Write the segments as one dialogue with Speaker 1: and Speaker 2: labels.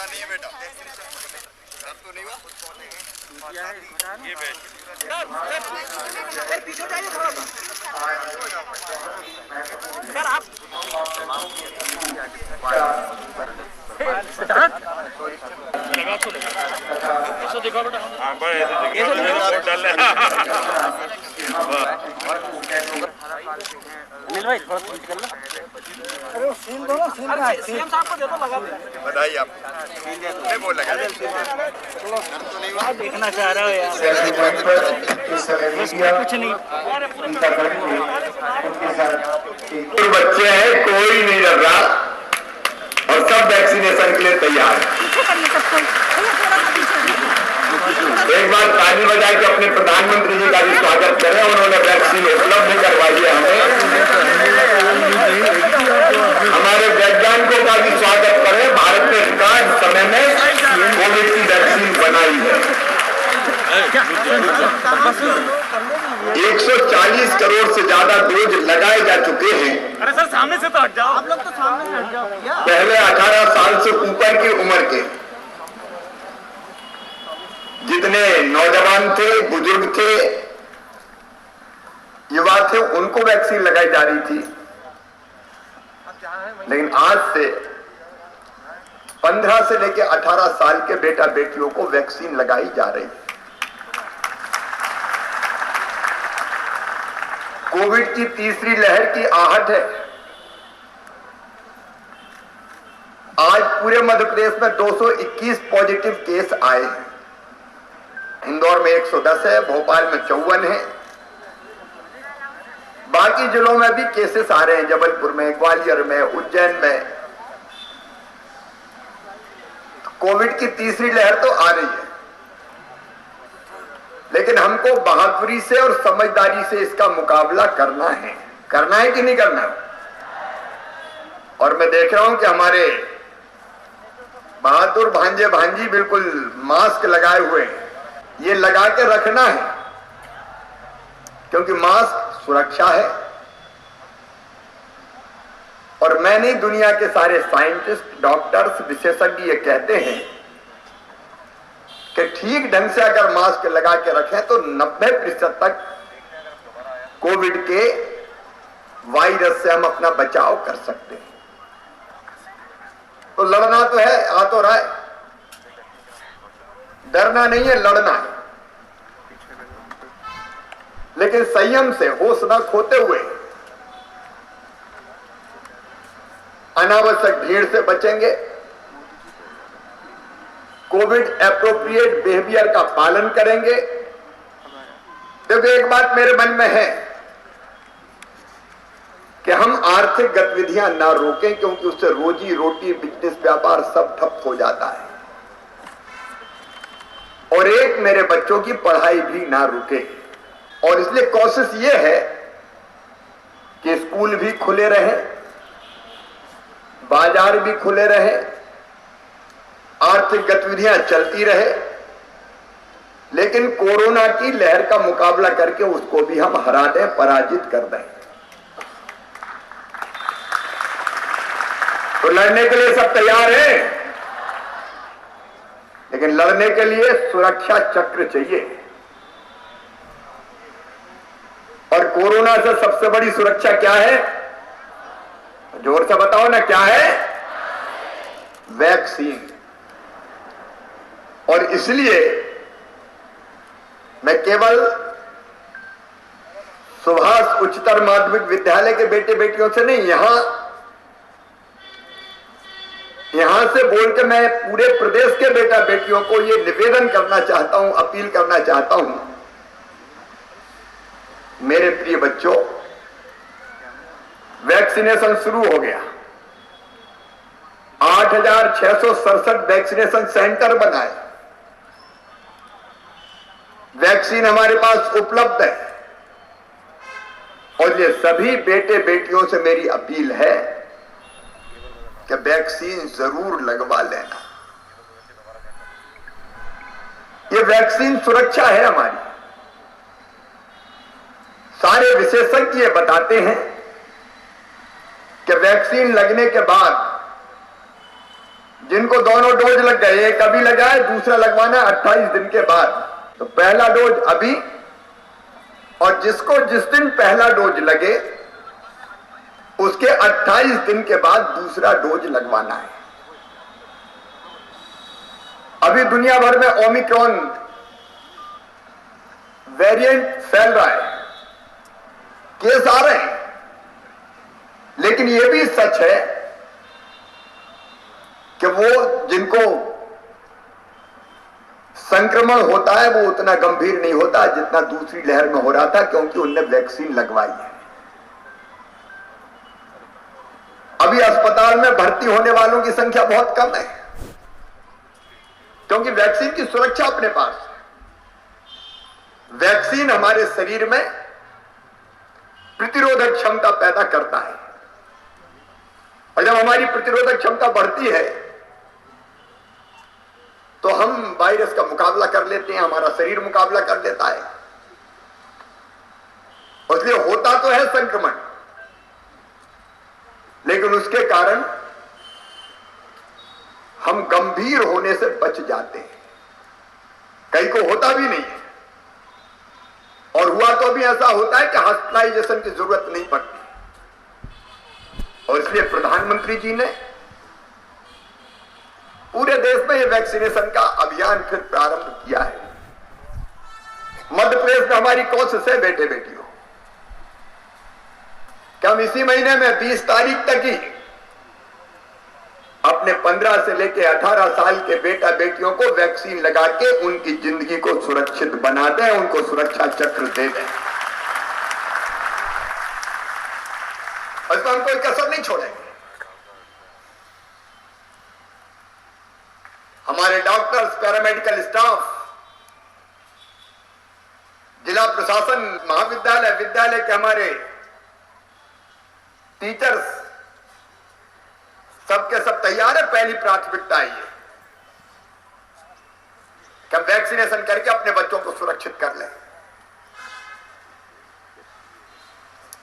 Speaker 1: लगा नहीं है बेटा, डर तो नहीं हुआ? ये पीछे जाइए थोड़ा सा सर। आप लगा तो ऐसा देखो बेटा। हाँ बस ऐसे डाल मिल भाई थोड़ा निकल लो। अरे वो सीन दो ना, सीन का सीएम साहब को दे दो, लगा बताइए आप नहीं बोल लगा देखना चाह रहे हो यार। कुछ नहीं,
Speaker 2: बच्चे हैं, कोई नहीं डर रहा और सब वैक्सीनेशन के लिए तैयार है। एक बार ताली बजा के अपने प्रधानमंत्री जी का भी स्वागत करें, उन्होंने वैक्सीन उपलब्ध करवाई है हमें। हमारे वैज्ञानिकों का भी स्वागत करें, भारत ने रिकॉर्ड समय में कोविड की वैक्सीन बनाई है। 140 करोड़ से ज्यादा डोज लगाए जा चुके हैं।
Speaker 1: अरे सर सामने से तो हट जाओ, आप लोग तो सामने से हट जाओ।
Speaker 2: पहले 18 साल से ऊपर की उम्र के जितने नौजवान थे, बुजुर्ग थे, युवा थे, उनको वैक्सीन लगाई जा रही थी। लेकिन आज से 15 से लेकर 18 साल के बेटा बेटियों को वैक्सीन लगाई जा रही है। कोविड की तीसरी लहर की आहट है। आज पूरे मध्य प्रदेश में 221 पॉजिटिव केस आए हैं। इंदौर में 110 है, भोपाल में 54 है, बाकी जिलों में भी केसेस आ रहे हैं, जबलपुर में, ग्वालियर में, उज्जैन में। कोविड की तीसरी लहर तो आ रही है, लेकिन हमको बहादुरी से और समझदारी से इसका मुकाबला करना है कि नहीं करना। और मैं देख रहा हूं कि हमारे बहादुर भांजे भांजी बिल्कुल मास्क लगाए हुए हैं। ये लगा के रखना है, क्योंकि मास्क सुरक्षा है। और मैं नहीं, दुनिया के सारे साइंटिस्ट, डॉक्टर्स, विशेषज्ञ ये कहते हैं कि ठीक ढंग से अगर मास्क लगा के रखें तो 90% तक कोविड के वायरस से हम अपना बचाव कर सकते हैं। तो लड़ना तो है, आ तो रहा है, डरना नहीं है, लड़ना है। लेकिन संयम से, होश न खोते हुए, अनावश्यक भीड़ से बचेंगे, कोविड एप्रोप्रिएट बिहेवियर का पालन करेंगे। देखो एक बात मेरे मन में है कि हम आर्थिक गतिविधियां ना रोकें, क्योंकि उससे रोजी रोटी, बिजनेस, व्यापार सब ठप हो जाता है। और एक, मेरे बच्चों की पढ़ाई भी ना रुके। और इसलिए कोशिश ये है कि स्कूल भी खुले रहे, बाजार भी खुले रहे, आर्थिक गतिविधियां चलती रहे, लेकिन कोरोना की लहर का मुकाबला करके उसको भी हम हरा दें, पराजित कर दें। तो लड़ने के लिए सब तैयार हैं, लेकिन लड़ने के लिए सुरक्षा चक्र चाहिए। और कोरोना से सबसे बड़ी सुरक्षा क्या है? जोर से बताओ ना, क्या है? वैक्सीन। और इसलिए मैं केवल सुभाष उच्चतर माध्यमिक विद्यालय के बेटे बेटियों से नहीं, यहां से बोल के मैं पूरे प्रदेश के बेटा बेटियों को ये निवेदन करना चाहता हूं, अपील करना चाहता हूं। मेरे प्रिय बच्चों, वैक्सीनेशन शुरू हो गया। 8,667 वैक्सीनेशन सेंटर बनाए। वैक्सीन हमारे पास उपलब्ध है। और ये सभी बेटे बेटियों से मेरी अपील है कि वैक्सीन जरूर लगवा लेना। ये वैक्सीन सुरक्षा है हमारी। सारे विशेषज्ञ बताते हैं कि वैक्सीन लगने के बाद जिनको दोनों डोज लग गए, एक अभी लगा है, दूसरा लगवाना है 28 दिन के बाद। तो पहला डोज अभी, और जिसको जिस दिन पहला डोज लगे उसके 28 दिन के बाद दूसरा डोज लगवाना है। अभी दुनिया भर में ओमिक्रॉन वेरिएंट फैल रहा है, केस आ रहे हैं, लेकिन यह भी सच है कि वो जिनको संक्रमण होता है वो उतना गंभीर नहीं होता जितना दूसरी लहर में हो रहा था, क्योंकि उनने वैक्सीन लगवाई है। अभी अस्पताल में भर्ती होने वालों की संख्या बहुत कम है, क्योंकि वैक्सीन की सुरक्षा अपने पास है। वैक्सीन हमारे शरीर में प्रतिरोधक क्षमता पैदा करता है, और जब हमारी प्रतिरोधक क्षमता बढ़ती है तो हम वायरस का मुकाबला कर लेते हैं, हमारा शरीर मुकाबला कर लेता है। इसलिए होता तो है संक्रमण, लेकिन उसके कारण हम गंभीर होने से बच जाते हैं। कई को होता भी नहीं है, और हुआ तो भी ऐसा होता है कि हॉस्पिटलाइजेशन की जरूरत नहीं पड़ती। और इसलिए प्रधानमंत्री जी ने पूरे देश में ये वैक्सीनेशन का अभियान फिर प्रारंभ किया है। मध्य प्रदेश में हमारी कोशिश है, बेटे बेटियों, कि हम इसी महीने में 20 तारीख तक ही अपने 15 से लेकर 18 साल के बेटा बेटियों को वैक्सीन लगा के उनकी जिंदगी को सुरक्षित बना दें, उनको सुरक्षा चक्र दे दें। इसमें हम कोई कसर नहीं छोड़ेंगे। हमारे डॉक्टर्स, पैरामेडिकल स्टाफ, जिला प्रशासन, महाविद्यालय, विद्यालय के हमारे टीचर्स, सबके सब तैयार है। पहली प्राथमिकता है ये कि हम वैक्सीनेशन करके अपने बच्चों को सुरक्षित कर लें।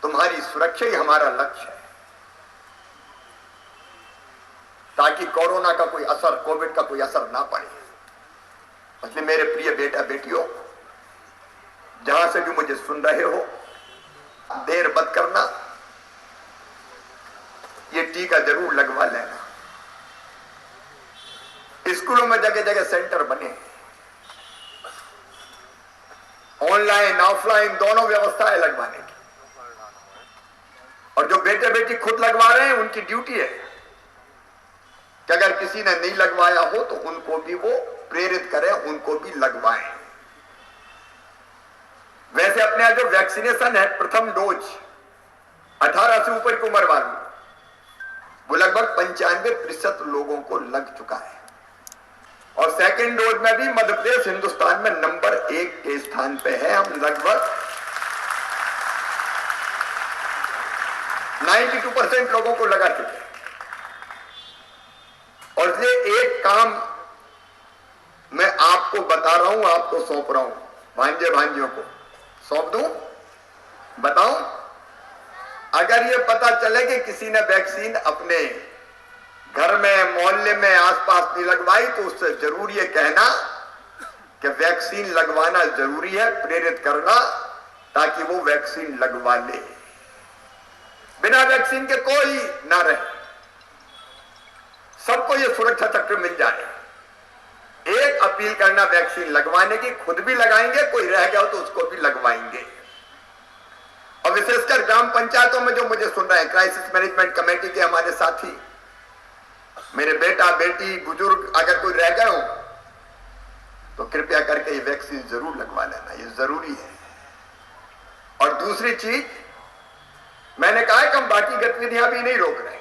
Speaker 2: तुम्हारी सुरक्षा ही हमारा लक्ष्य है, ताकि कोरोना का कोई असर, कोविड का कोई असर ना पड़े। इसलिए मेरे प्रिय बेटा बेटियों, जहां से भी मुझे सुन रहे हो, देर मत करना, ये टीका जरूर लगवा लेना। स्कूलों में जगह जगह सेंटर बने, ऑनलाइन ऑफलाइन दोनों व्यवस्थाएं लगवाने की। और जो बेटे बेटी खुद लगवा रहे हैं उनकी ड्यूटी है कि अगर किसी ने नहीं लगवाया हो तो उनको भी वो प्रेरित करें, उनको भी लगवाएं। वैसे अपने यहाँ जो वैक्सीनेशन है, प्रथम डोज 18 से ऊपर की उम्र वालों, वो लगभग 95% लोगों को लग चुका है। और सेकेंड डोज में भी मध्य प्रदेश हिंदुस्तान में नंबर 1 के स्थान पे है। हम लगभग 92% लोगों को लगा चुके हैं। और ये एक काम मैं आपको बता रहा हूं, आपको सौंप रहा हूं, भांजे भांजियों को सौंप दूं, बताऊं। अगर ये पता चले कि किसी ने वैक्सीन अपने घर में, मोहल्ले में, आसपास नहीं लगवाई, तो उससे जरूर ये कहना कि वैक्सीन लगवाना जरूरी है, प्रेरित करना, ताकि वो वैक्सीन लगवा ले। बिना वैक्सीन के कोई ना रहे, सबको ये सुरक्षा चक्र मिल जाए। एक अपील करना वैक्सीन लगवाने की, खुद भी लगाएंगे, कोई रह गया हो तो उसको भी लगवाएंगे। और विशेषकर ग्राम पंचायतों में जो मुझे सुन रहे हैं, क्राइसिस मैनेजमेंट कमेटी के हमारे साथी, मेरे बेटा बेटी बुजुर्ग अगर कोई रह गए हो तो कृपया करके ये वैक्सीन जरूर लगवा लेना, ये जरूरी है। और दूसरी चीज, मैंने कहा है कि हम बाकी गतिविधियां भी नहीं रोक रहे,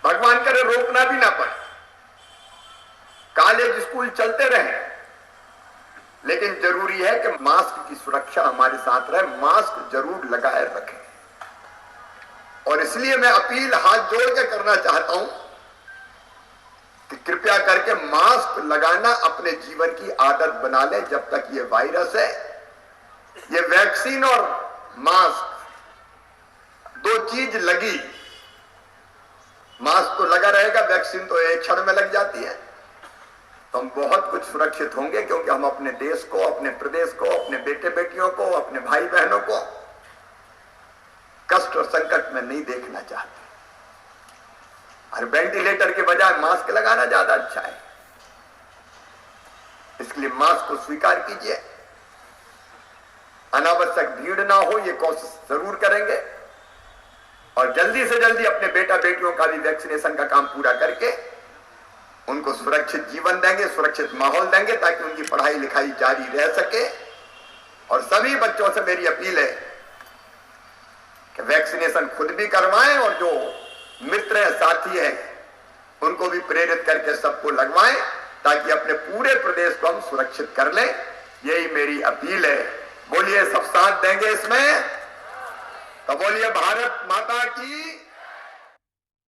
Speaker 2: भगवान करे रोकना भी ना पड़े, कॉलेज स्कूल चलते रहे, लेकिन जरूरी है कि मास्क की सुरक्षा हमारे साथ रहे, मास्क जरूर लगाए रखें। और इसलिए मैं अपील हाथ जोड़ के करना चाहता हूं कि कृपया करके मास्क लगाना अपने जीवन की आदत बना लें। जब तक ये वायरस है, ये वैक्सीन और मास्क दो चीज लगी, मास्क तो लगा रहेगा, वैक्सीन तो एक क्षण में लग जाती है। तो हम बहुत कुछ सुरक्षित होंगे, क्योंकि हम अपने देश को, अपने प्रदेश को, अपने बेटे बेटियों को, अपने भाई बहनों को कष्ट और संकट में नहीं देखना चाहते। और वेंटिलेटर के बजाय मास्क लगाना ज्यादा अच्छा है। इसलिए मास्क को स्वीकार कीजिए। अनावश्यक भीड़ ना हो, ये कोशिश जरूर करेंगे। और जल्दी से जल्दी अपने बेटा बेटियों का भी वैक्सीनेशन का काम पूरा करके उनको सुरक्षित जीवन देंगे, सुरक्षित माहौल देंगे, ताकि उनकी पढ़ाई लिखाई जारी रह सके। और सभी बच्चों से मेरी अपील है कि वैक्सीनेशन खुद भी करवाएं, और जो मित्र है, साथी है, उनको भी प्रेरित करके सबको लगवाएं, ताकि अपने पूरे प्रदेश को हम सुरक्षित कर लें। यही मेरी अपील है। बोलिए, सब साथ देंगे इसमें? तो बोलिए, भारत माता की